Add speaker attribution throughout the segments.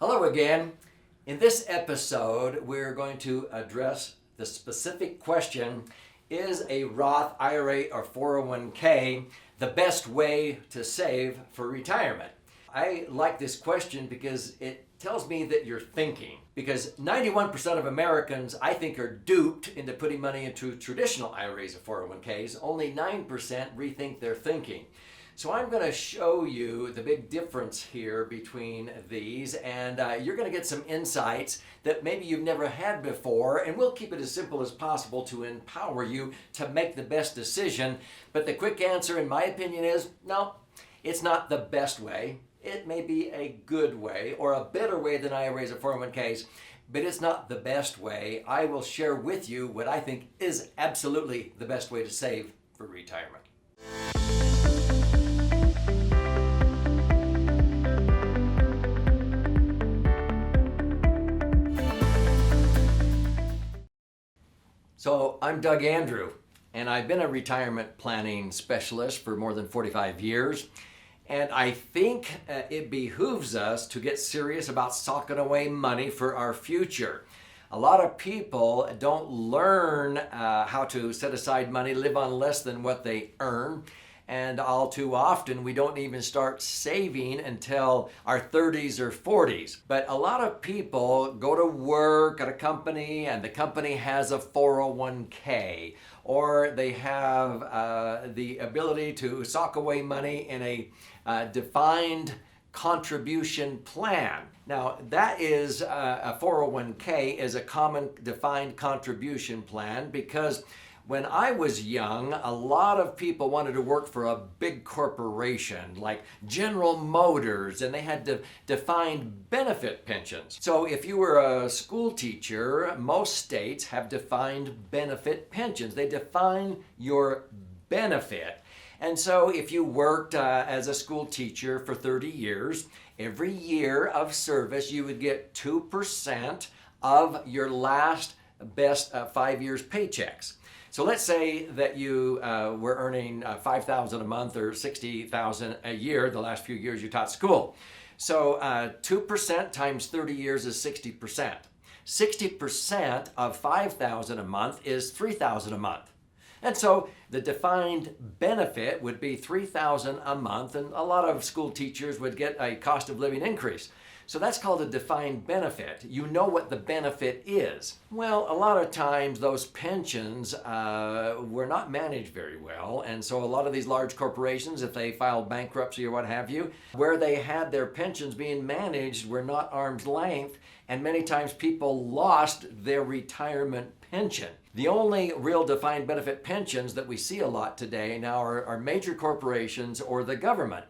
Speaker 1: Hello again. In this episode, we're going to address the specific question, is a Roth IRA or 401k the best way to save for retirement? I like this question because it tells me that you're thinking. Because 91% of Americans, I think, are duped into putting money into traditional IRAs or 401ks. Only 9% rethink their thinking. So I'm going to show you the big difference here between these, and you're going to get some insights that maybe you've never had before, and we'll keep it as simple as possible to empower you to make the best decision. But the quick answer, in my opinion, is no, it's not the best way. It may be a good way or a better way than IRAs or 401ks, but it's not the best way. I will share with you what I think is absolutely the best way to save for retirement. So I'm Doug Andrew, and I've been a retirement planning specialist for more than 45 years. And I think it behooves us to get serious about socking away money for our future. A lot of people don't learn how to set aside money, live on less than what they earn. And all too often, we don't even start saving until our 30s or 40s. But a lot of people go to work at a company and the company has a 401k, or they have the ability to sock away money in a defined contribution plan. Now, that is a 401k is a common defined contribution plan because when I was young, a lot of people wanted to work for a big corporation like General Motors, and they had defined benefit pensions. So if you were a school teacher, most states have defined benefit pensions. They define your benefit. And so if you worked as a school teacher for 30 years, every year of service, you would get 2% of your last best 5 years paychecks. So let's say that you were earning $5,000 a month or $60,000 a year the last few years you taught school. So 2% times 30 years is 60%. 60% of $5,000 a month is $3,000 a month. And so the defined benefit would be $3,000 a month, and a lot of school teachers would get a cost of living increase. So that's called a defined benefit. You know what the benefit is. Well, a lot of times those pensions were not managed very well, and so a lot of these large corporations, if they filed bankruptcy or what have you, where they had their pensions being managed were not arm's length, and many times people lost their retirement pension. The only real defined benefit pensions that we see a lot today now are major corporations or the government,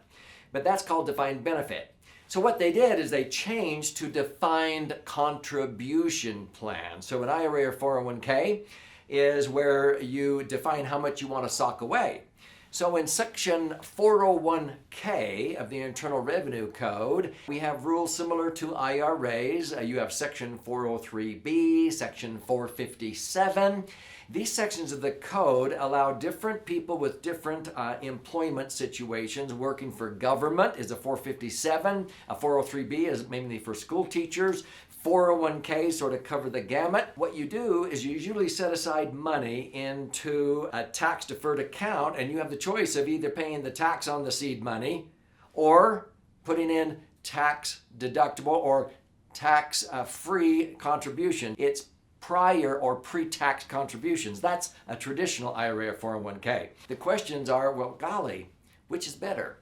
Speaker 1: but that's called defined benefit. So what they did is they changed to defined contribution plan. So an IRA or 401k is where you define how much you want to sock away. So in section 401k of the Internal Revenue Code, we have rules similar to IRAs. You have section 403b, section 457. These sections of the code allow different people with different employment situations. Working for government is a 457. A 403b is mainly for school teachers. 401k sort of cover the gamut. What you do is you usually set aside money into a tax deferred account, and you have the choice of either paying the tax on the seed money or putting in tax deductible or tax free contribution. It's prior or pre-tax contributions. That's a traditional IRA or 401k. The questions are, well, golly, which is better?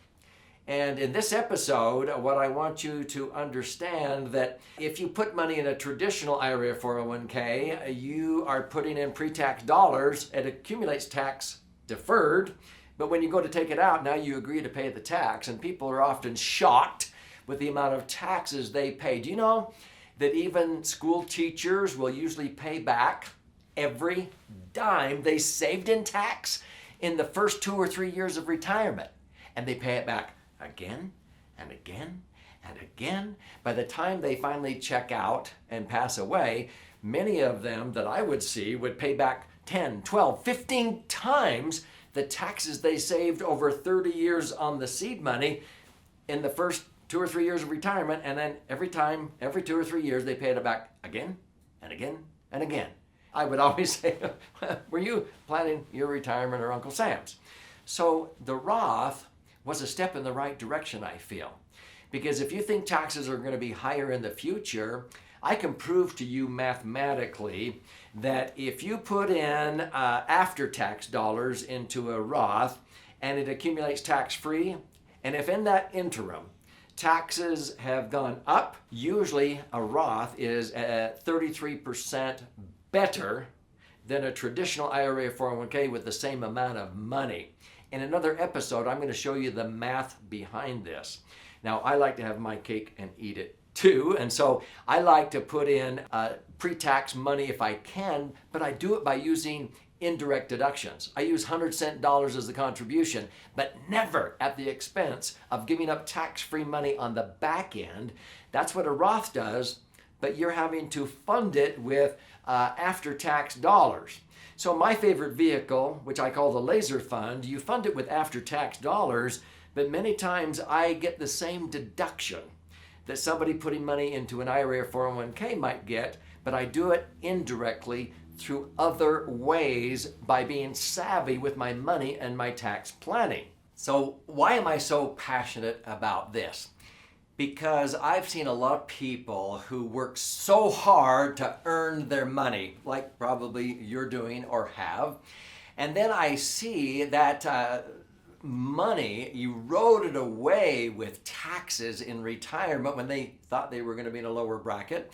Speaker 1: And in this episode, what I want you to understand that if you put money in a traditional IRA or 401k, you are putting in pre-tax dollars. It accumulates tax deferred, but when you go to take it out, now you agree to pay the tax, and people are often shocked with the amount of taxes they pay. Do you know that even school teachers will usually pay back every dime they saved in tax in the first 2 or 3 years of retirement, and they pay it back again and again and again. By the time they finally check out and pass away, many of them that I would see would pay back 10, 12, 15 times the taxes they saved over 30 years on the seed money in the first 2 or 3 years of retirement, and then every 2 or 3 years, they pay it back again and again and again. I would always say, were you planning your retirement or Uncle Sam's? So the Roth was a step in the right direction, I feel. Because if you think taxes are going to be higher in the future, I can prove to you mathematically that if you put in after-tax dollars into a Roth and it accumulates tax-free, and if in that interim taxes have gone up, usually a Roth is 33% better than a traditional IRA or 401k with the same amount of money. In another episode, I'm going to show you the math behind this. Now, I like to have my cake and eat it too, and so I like to put in pre-tax money if I can, but I do it by using indirect deductions. I use 100-cent dollars as the contribution, but never at the expense of giving up tax-free money on the back end. That's what a Roth does, but you're having to fund it with after-tax dollars. So my favorite vehicle, which I call the laser fund, you fund it with after-tax dollars, but many times I get the same deduction that somebody putting money into an IRA or 401k might get, but I do it indirectly through other ways by being savvy with my money and my tax planning. So why am I so passionate about this? Because I've seen a lot of people who work so hard to earn their money, like probably you're doing or have, and then I see that money eroded away with taxes in retirement when they thought they were going to be in a lower bracket.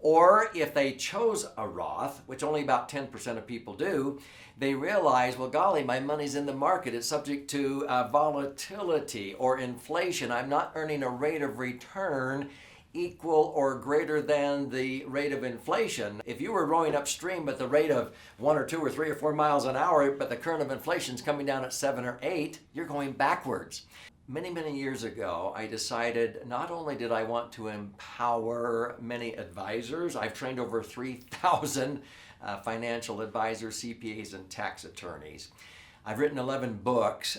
Speaker 1: Or if they chose a Roth, which only about 10% of people do, they realize, well, golly, my money's in the market. It's subject to volatility or inflation. I'm not earning a rate of return equal or greater than the rate of inflation. If you were rowing upstream at the rate of 1 or 2 or 3 or 4 miles an hour, but the current of inflation is coming down at 7 or 8, you're going backwards. Many, many years ago, I decided not only did I want to empower many advisors, I've trained over 3,000 financial advisors, CPAs, and tax attorneys. I've written 11 books.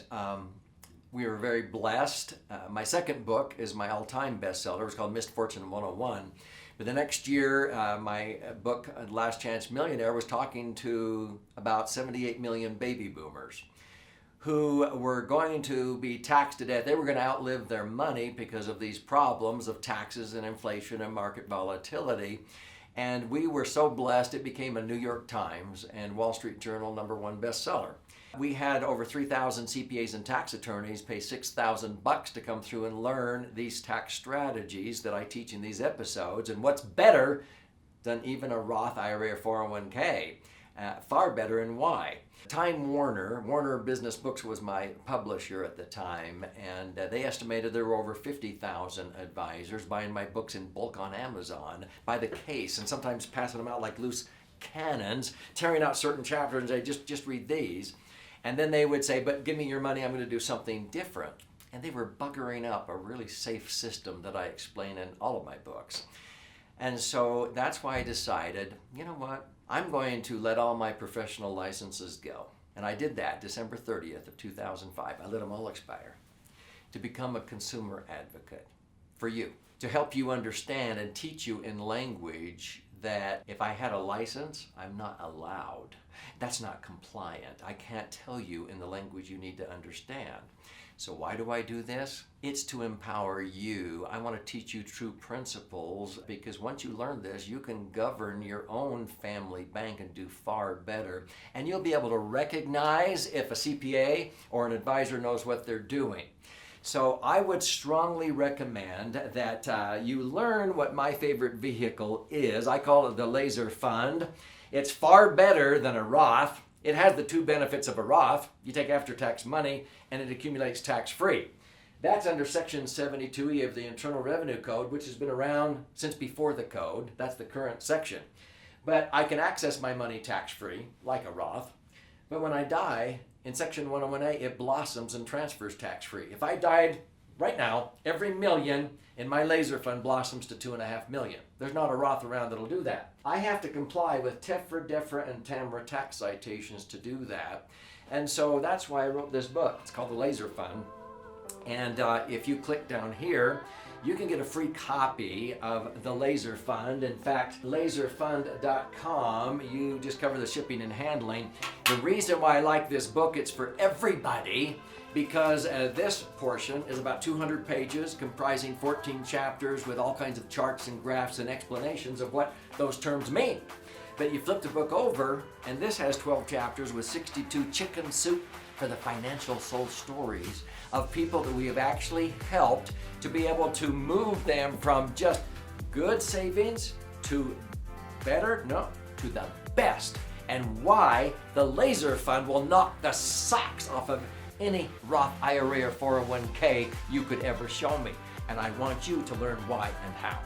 Speaker 1: We were very blessed. My second book is my all-time bestseller. It's called Misfortune 101. But the next year, my book, Last Chance Millionaire, was talking to about 78 million baby boomers who were going to be taxed to death. They were going to outlive their money because of these problems of taxes and inflation and market volatility. And we were so blessed it became a New York Times and Wall Street Journal #1 bestseller. We had over 3,000 CPAs and tax attorneys pay $6,000 to come through and learn these tax strategies that I teach in these episodes. And what's better than even a Roth IRA or 401k? Far better, and why? Time Warner Business Books was my publisher at the time, and they estimated there were over 50,000 advisors buying my books in bulk on Amazon by the case, and sometimes passing them out like loose cannons, tearing out certain chapters and say, just read these. And then they would say, but give me your money, I'm going to do something different. And they were buggering up a really safe system that I explain in all of my books. And so that's why I decided, you know what? I'm going to let all my professional licenses go. And I did that December 30th of 2005. I let them all expire to become a consumer advocate for you, to help you understand and teach you in language that if I had a license, I'm not allowed. That's not compliant. I can't tell you in the language you need to understand. So why do I do this? It's to empower you. I want to teach you true principles, because once you learn this, you can govern your own family bank and do far better. And you'll be able to recognize if a CPA or an advisor knows what they're doing. So I would strongly recommend that you learn what my favorite vehicle is. I call it the laser fund. It's far better than a Roth. It has the two benefits of a Roth. You take after-tax money and it accumulates tax-free. That's under Section 72E of the Internal Revenue Code, which has been around since before the code. That's the current section. But I can access my money tax-free, like a Roth. But when I die, in Section 101A, it blossoms and transfers tax-free. If I died right now, every million in my laser fund blossoms to 2.5 million. There's not a Roth around that'll do that. I have to comply with TEFRA, DEFRA, and TAMRA tax citations to do that. And so that's why I wrote this book. It's called The Laser Fund. And if you click down here, you can get a free copy of the Laser Fund. In fact, laserfund.com, you just cover the shipping and handling. The reason why I like this book, it's for everybody, because this portion is about 200 pages comprising 14 chapters with all kinds of charts and graphs and explanations of what those terms mean. But you flip the book over, and this has 12 chapters with 62 chicken soup for the financial soul stories of people that we have actually helped to be able to move them from just good savings to better, no, to the best, and why the Laser Fund will knock the socks off of any Roth IRA or 401k you could ever show me. And I want you to learn why and how.